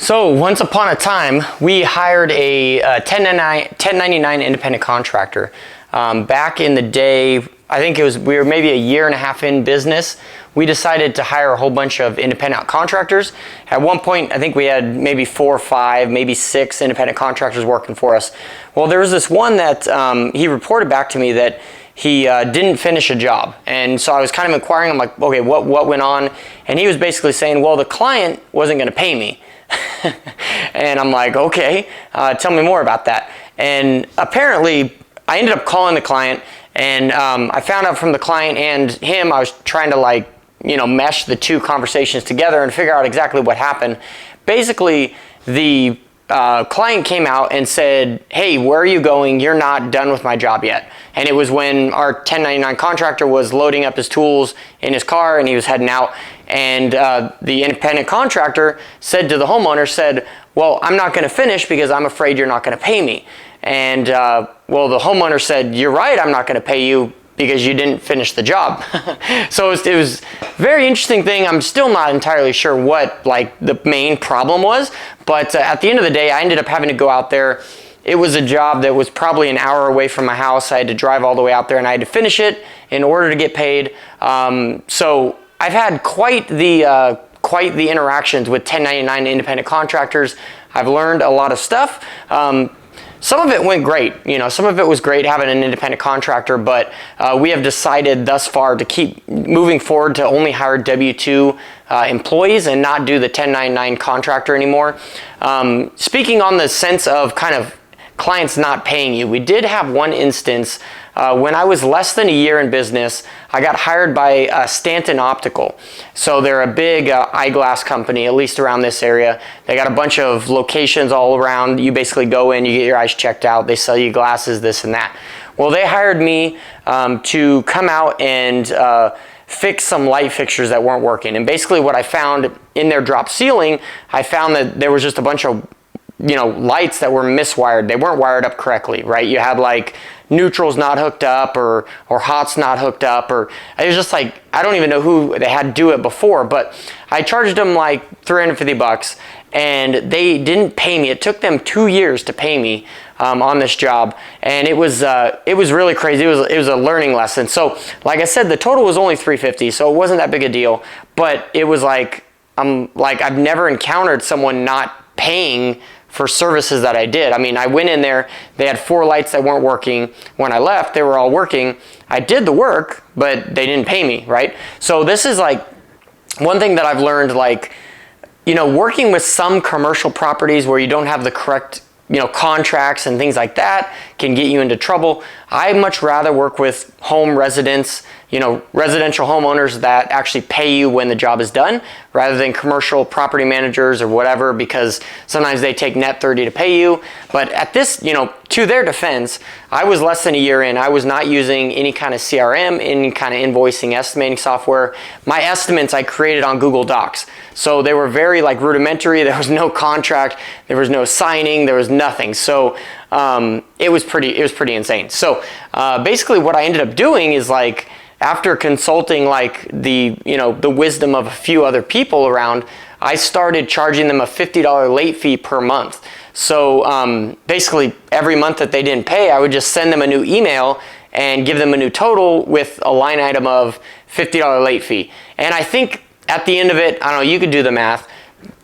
So once upon a time, we hired a 1099 independent contractor. Back in the day, I think we were maybe a year and a half in business. We decided to hire a whole bunch of independent contractors. At one point, I think we had maybe 4 or 5, maybe 6 independent contractors working for us. Well, there was this one that he reported back to me that he didn't finish a job. And so I was kind of inquiring, I'm like, okay, what went on? And he was basically saying, well, the client wasn't going to pay me. And I'm like, okay, tell me more about that. And apparently, I ended up calling the client, and I found out from the client and him, I was trying to mesh the two conversations together and figure out exactly what happened. Basically, the client came out and said, hey, where are you going? You're not done with my job yet. And it was when our 1099 contractor was loading up his tools in his car and he was heading out. And the independent contractor said to the homeowner, well, I'm not going to finish because I'm afraid you're not going to pay me. And well, the homeowner said, you're right, I'm not going to pay you because you didn't finish the job. So it was a very interesting thing. I'm still not entirely sure what the main problem was, but at the end of the day, I ended up having to go out there. It was a job that was probably an hour away from my house. I had to drive all the way out there and I had to finish it in order to get paid. So I've had quite the interactions with 1099 independent contractors. I've learned a lot of stuff. Some of it went great, some of it was great having an independent contractor, but we have decided thus far to keep moving forward to only hire W-2 employees and not do the 1099 contractor anymore. Speaking on the sense of kind of clients not paying you, we did have one instance when I was less than a year in business. I got hired by Stanton Optical. So they're a big eyeglass company, at least around this area. They got a bunch of locations all around. You basically go in, you get your eyes checked out, they sell you glasses, this and that. Well, they hired me to come out and fix some light fixtures that weren't working. And basically what I found in their drop ceiling, I found that there was just a bunch of lights that were miswired. They weren't wired up correctly, right? You had neutrals not hooked up or hots not hooked up, or it was just I don't even know who they had do it before, but I charged them $350 and they didn't pay me. It took them 2 years to pay me on this job, and it was really crazy. It was a learning lesson. So like I said, the total was only $350, so it wasn't that big a deal, but it was I've never encountered someone not paying for services that I did. I mean, I went in there, they had 4 lights that weren't working. When I left, they were all working. I did the work, but they didn't pay me, right? So this is one thing that I've learned, working with some commercial properties where you don't have the correct contracts and things like that can get you into trouble. I much rather work with home residents, residential homeowners that actually pay you when the job is done, rather than commercial property managers or whatever, because sometimes they take net 30 to pay you. But at this, to their defense, I was less than a year in. I was not using any kind of CRM, any kind of invoicing, estimating software. My estimates I created on Google Docs. So they were very rudimentary. There was no contract, there was no signing, there was nothing. So it was pretty insane. So basically what I ended up doing is after consulting the wisdom of a few other people around, I started charging them a $50 late fee per month. So basically every month that they didn't pay, I would just send them a new email and give them a new total with a line item of $50 late fee. And I think at the end of it, I don't know, you could do the math.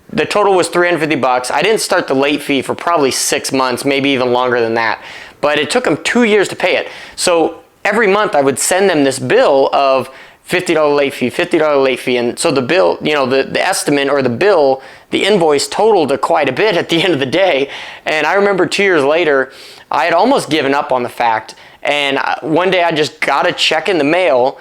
The total was $350. I didn't start the late fee for probably 6 months, maybe even longer than that. But it took them 2 years to pay it. So every month I would send them this bill of $50 late fee, $50 late fee. And so the bill, the estimate or the bill, the invoice totaled quite a bit at the end of the day. And I remember 2 years later, I had almost given up on the fact. And one day I just got a check in the mail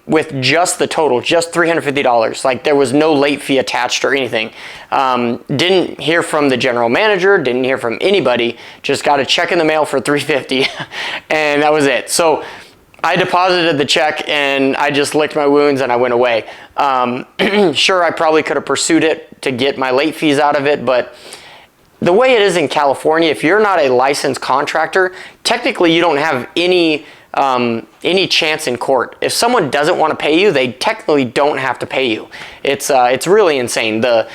with just the total, just $350. There was no late fee attached or anything. Didn't hear from the general manager, didn't hear from anybody, just got a check in the mail for $350 and that was it. So I deposited the check and I just licked my wounds and I went away. Sure, I probably could have pursued it to get my late fees out of it, but the way it is in California, if you're not a licensed contractor, technically you don't have any chance in court. If someone doesn't want to pay you, they technically don't have to pay you. It's really insane. The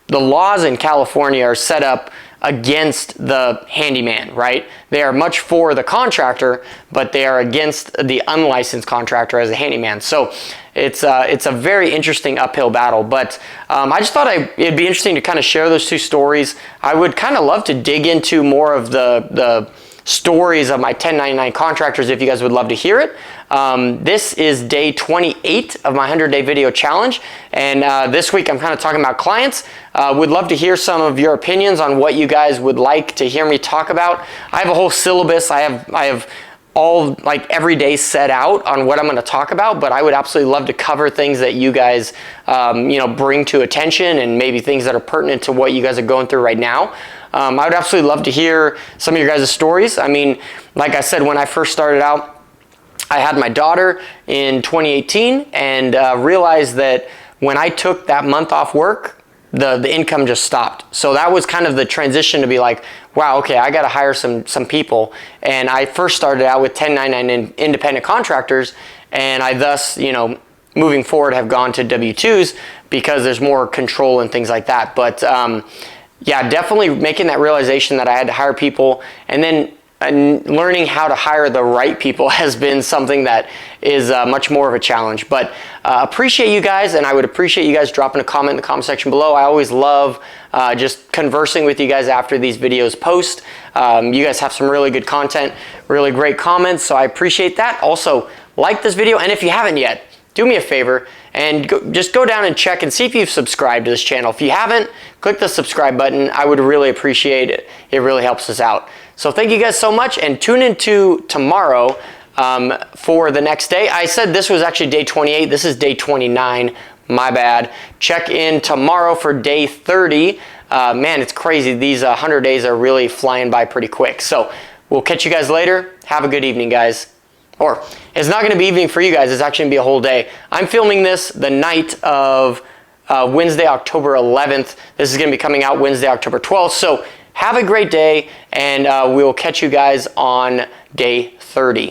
the laws in California are set up against the handyman, right? They are much for the contractor, but they are against the unlicensed contractor as a handyman. So it's a very interesting uphill battle. But I just thought it'd be interesting to kind of share those two stories. I would kind of love to dig into more of the stories of my 1099 contractors if you guys would love to hear it. This is day 28 of my 100-day video challenge, and this week I'm kind of talking about clients. Would love to hear some of your opinions on what you guys would like to hear me talk about. I have a whole syllabus. I have all, like, every day set out on what I'm going to talk about, but I would absolutely love to cover things that you guys bring to attention, and maybe things that are pertinent to what you guys are going through right now. I would absolutely love to hear some of your guys' stories. I mean, like I said, when I first started out, I had my daughter in 2018, and realized that when I took that month off work, the income just stopped. So that was kind of the transition to be like, wow, okay, I got to hire some people. And I first started out with 1099 independent contractors, and I thus, moving forward, have gone to W-2s because there's more control and things like that. But yeah, definitely making that realization that I had to hire people, and then learning how to hire the right people has been something that is much more of a challenge. But appreciate you guys, and I would appreciate you guys dropping a comment in the comment section below. I always love just conversing with you guys after these videos post. You guys have some really good content, really great comments, so I appreciate that. Also, like this video, and if you haven't yet, do me a favor and just go down and check and see if you've subscribed to this channel. If you haven't, click the subscribe button. I would really appreciate it. It really helps us out. So thank you guys so much, and tune into tomorrow for the next day. I said this was actually day 28. This is day 29. My bad. Check in tomorrow for day 30. Man, it's crazy. These 100 days are really flying by pretty quick. So we'll catch you guys later. Have a good evening, guys. Or it's not going to be evening for you guys. It's actually going to be a whole day. I'm filming this the night of Wednesday, October 11th. This is going to be coming out Wednesday, October 12th. So have a great day, and we will catch you guys on day 30.